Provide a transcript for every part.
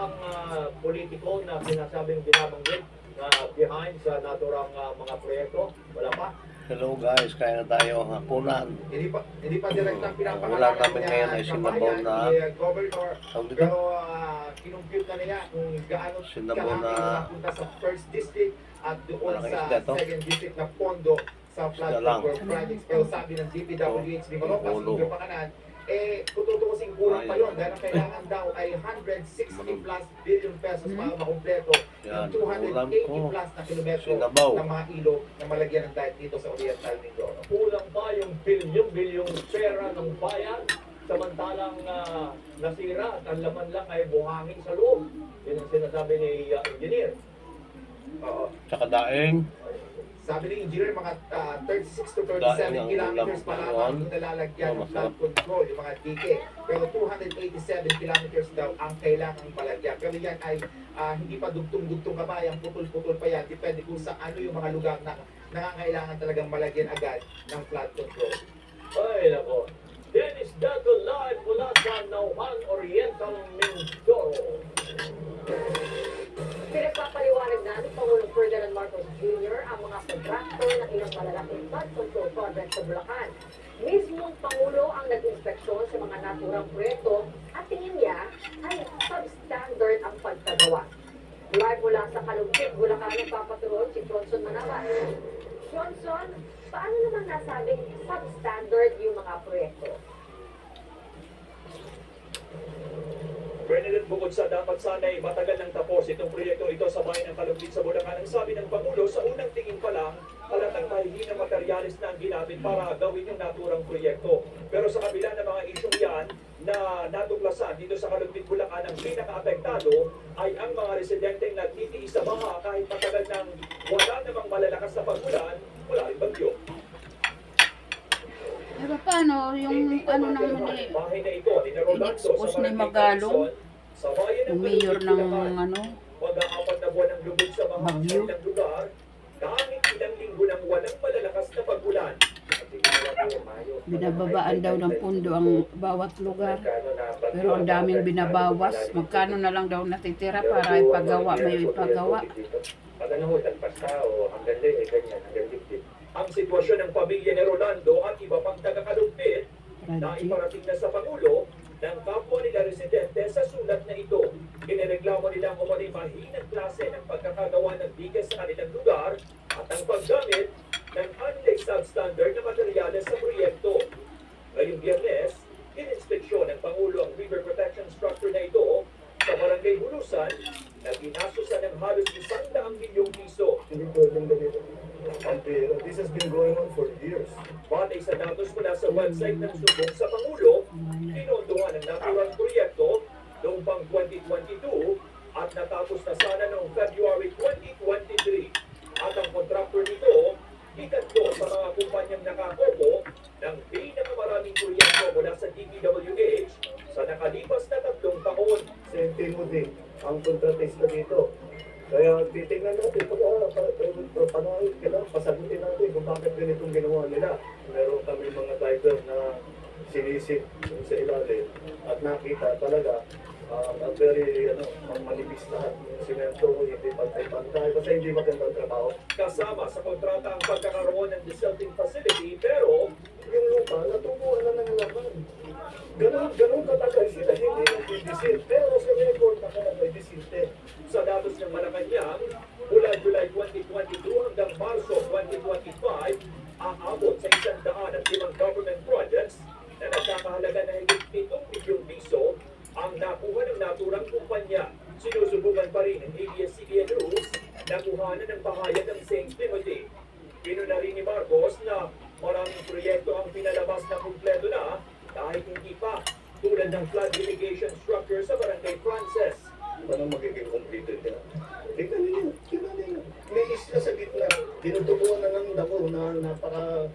bang politiko na sinasabing binabanggit na behind sa naturang mga proyekto? Wala pa? Hello guys, kaya na tayo hapunan. Hindi pa direktang Ulan namin ngayon ay sinabaw na governor. tawag dito? Pero kinumpute na niya kung gaano Sinabaw kalaki na napunta sa first district at doon malaking sa isda to. second district na pondo sa flood Isda lang. control projects. Pero sabi ng DPWH ni Malocas, Ulo. Ingrid Pakanan, kung tutuusin kulang pa yun dahil ang kailangan daw ay 160 Manong. plus billion pesos para makumpleto Yan, yung ulam 280 ko. plus na kilometro Sinabaw. ng mga ilog na malagyan ng dahil dito sa Oriental Mindoro. Kulang pa yung bilyong pera ng bayan samantalang nasira at ang laman lang ay buhangin sa loob. Yun ang sinasabi ni engineer. Oo. Tsaka daing. Sabi ni engineer, mga 36 to 37 Dahil ang kilometers pa ulam lamang ngayon, yung nalalagyan ng masarap. flood control, yung mga dike. Pero 287 kilometers daw ang kailangang palagyan. Pero yan ay hindi pa dugtong-dugtong kabayan, putol-putol pa yan. Depende kung sa ano yung mga lugar na nangangailangan talagang malagyan agad ng flood control. Ay, nako. Dennis Dato live mula sa Nauhan Oriental Mindoro. Pinagpapaliwanag na ni Pangulong Ferdinand Marcos Jr. ang mga kontraktor ng ilang malalaking flood control project sa Bulacan. Mismong Pangulo ang nag-inspeksyon sa mga naturang proyekto at tingin niya ay substandard ang pagkagawa. Live mula sa Kalugkit, Bulacan, nagpapatuloy si Johnson Manabat. Johnson, paano naman nasabing substandard yung mga proyekto? Bernadette, bukod sa dapat sana'y matagal nang tapos itong proyekto ito sa bayan ng Kalugkit sa Bulacan, ang sabi ng Pangulo, sa unang tingin pa lang, halatang mahihinang materyales na ang ginamit para gawin yung naturang proyekto. Pero sa kabila ng mga isyong yan na natuklasan dito sa Kalugkit, Bulacan, ang pinaka-apektado ay ang mga residenteng nagtitiis sa baha kahit matagal nang wala namang malalakas na pagulan, wala rin bagyo. Eh, paano yung ano naman eh, Bahay na ito, in-expose na yung Magalong, yung mayor ng ano, mag-aapat na buwan ng lubog sa mga Bagyo. ilang lugar, kahit ilang linggo nang walang malalakas na pagulan. binababaan daw ng pundo ang bawat lugar. Pero ang daming binabawas, magkano na lang daw natitira para ipagawa, may ipagawa. Ang sitwasyon ng pamilya ni Rolando at iba pang taga-Kalugkit na Radyo. iparating na sa Pangulo ng kapwa nila residente sa sulat na ito. Inireklamo nila ang umano'y mahinang klase ng pagkakagawa ng bigas sa kanilang lugar at ang paggamit ng unlike-substandard na materyales sa proyekto. Ngayong Biyernes, ininspeksyon ng Pangulo ang river protection structure na ito sa Barangay Bulusan na ginasusan ng halos 100 milyong piso. Hindi pwedeng ganito. This has been going on for years. Batay sa datos mula sa website ng sumbong sa Pangulo, pinondohan ang naturang proyekto noong pang 2022 at natapos na sana noong February 2023. At ang kontraktor nito, ikatlo sa mga kumpanyang nakakopo ng pinakamaraming proyekto mula sa DPWH sa nakalipas na 3 taon. Same Timothy, ang kontratista dito. Kaya titingnan natin, panahon, kailangan pasagutin natin kung bakit ganitong ginawa nila. Meron kami mga diver na sinisip sa ilalim at nakita talaga ang very manipis na yung simento, hindi pantay-pantay, kasi hindi magandang trabaho. Kasama sa kontrata ang pagkakaroon ng desilting facility pero Yung lupa, natubuan na ng laman. Ganun katagal sila, hindi nag-disil. Pero sa record, nakalagay disilte. sa datos ng Malacanang, mula July 2022 hanggang Marso 2025, aabot sa 105 government projects na nagkakahalaga na higit 7 milyong piso ang nakuha ng naturang kumpanya. Sinusubukan pa rin ng ABS-CBN News na kuhanan ng pahayag ng St. Timothy. Pinuna rin ni Marcos na maraming proyekto ang pinalabas na kumpleto na kahit hindi pa, tulad ng flood mitigation structure sa Barangay Frances. Paano magiging completed nila? Tingnan ninyo. May isla sa gitna. Tinutubuan na ng damo na napaka...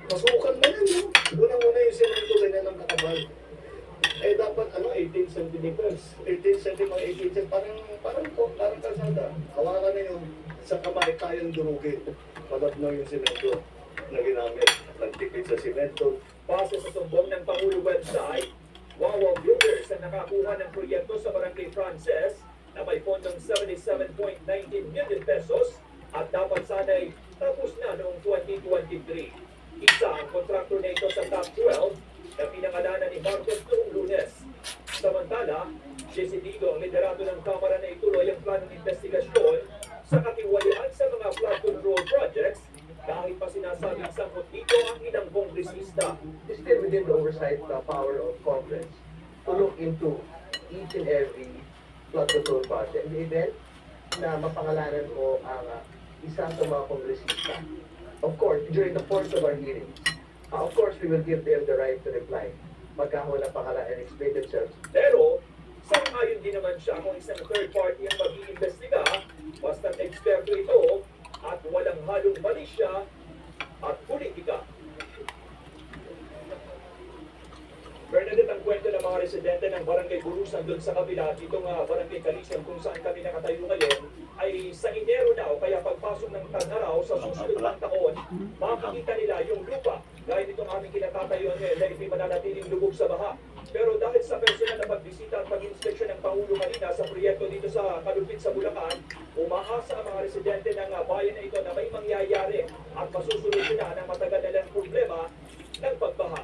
Masukan na yan, no? Unang-una yung semento ganyan ng kakabal. Eh dapat 18 centimeters. 18 centimeters, 18 centimeters. Parang kalsada. Hawakan na yun. Sa kamay kayang durugin. Padat na yung semento na ginamit. Nagtipid sa semento. Base sa sumbong ng Pangulo website, Wawa Brewers ang nakakuha ng proyekto sa Barangay Frances na may pondong 77.19 million pesos at dapat sana'y tapos na noong 2023. Isa ang kontraktor na ito sa top 12 na pinangalanan ni Marcos noong Lunes. Samantala, desidido ang liderato ng Kamara na ituloy ang planong investigasyon sa katiwalian sa mga flood control projects kahit pa sinasabing sangkot dito ang ilang kongresista. It's still within the oversight power of Congress to look into each and every flood control project. In the event na mapangalanan mo ang isa sa mga kongresista, of course, during the course of our hearings, of course, we will give them the right to reply. Magkahon na pangalan and explain themselves. Pero, sang-ayon din naman siya kung isang third party ang mag-iimbestiga, basta't eksperto ito at walang halong malisya at politika. Bernadette, ang kwento ng mga residente ng Barangay Burusan doon sa kabila, ditong Barangay Calisian kung saan kami nakatayo ngayon, ay sa Enero na o kaya pagpasok ng tag-araw sa susunod ng taon, makikita nila yung lupa. Gaya nitong aming kinatatayuan ngayon dahil may mananatiling lubog sa baha. Pero dahil sa personal na pagbisita at pag-inspeksyon ng Pangulo kanina sa proyekto dito sa Kalupit sa Bulacan, umaasa ang mga residente ng bayan na ito na may mangyayari at masusolusyonan ang matagal na lang problema ng pagbaha.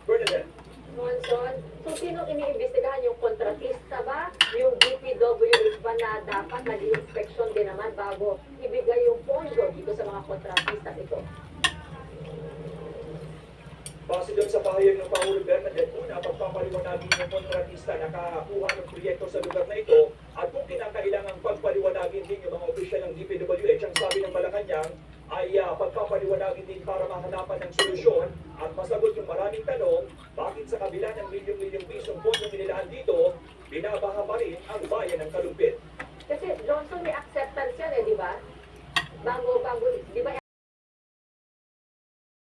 Bernadette. Monson, so sinong iniimbestigahan, yung kontratista ba? Yung DPWH ba na dapat nag-inspection din naman bago ibigay yung pondo dito sa mga kontratista ito? Base doon sa pahayag ng Pangulo Bernadette, una, pagpapaliwanagin ng kontratista na nakakuha ng proyekto sa lugar na ito at kung kinakailangang pagpaliwanagin din yung mga opisyal ng DPWH, ang sabi ng Malacanang ay pagpapaliwanagin din para mahanapan ng solusyon at masagot yung maraming tanong bakit sa kabila ng milyong-milyong pisong pondong inilaan dito, binabaha pa rin ang bayan ng Kalumpit.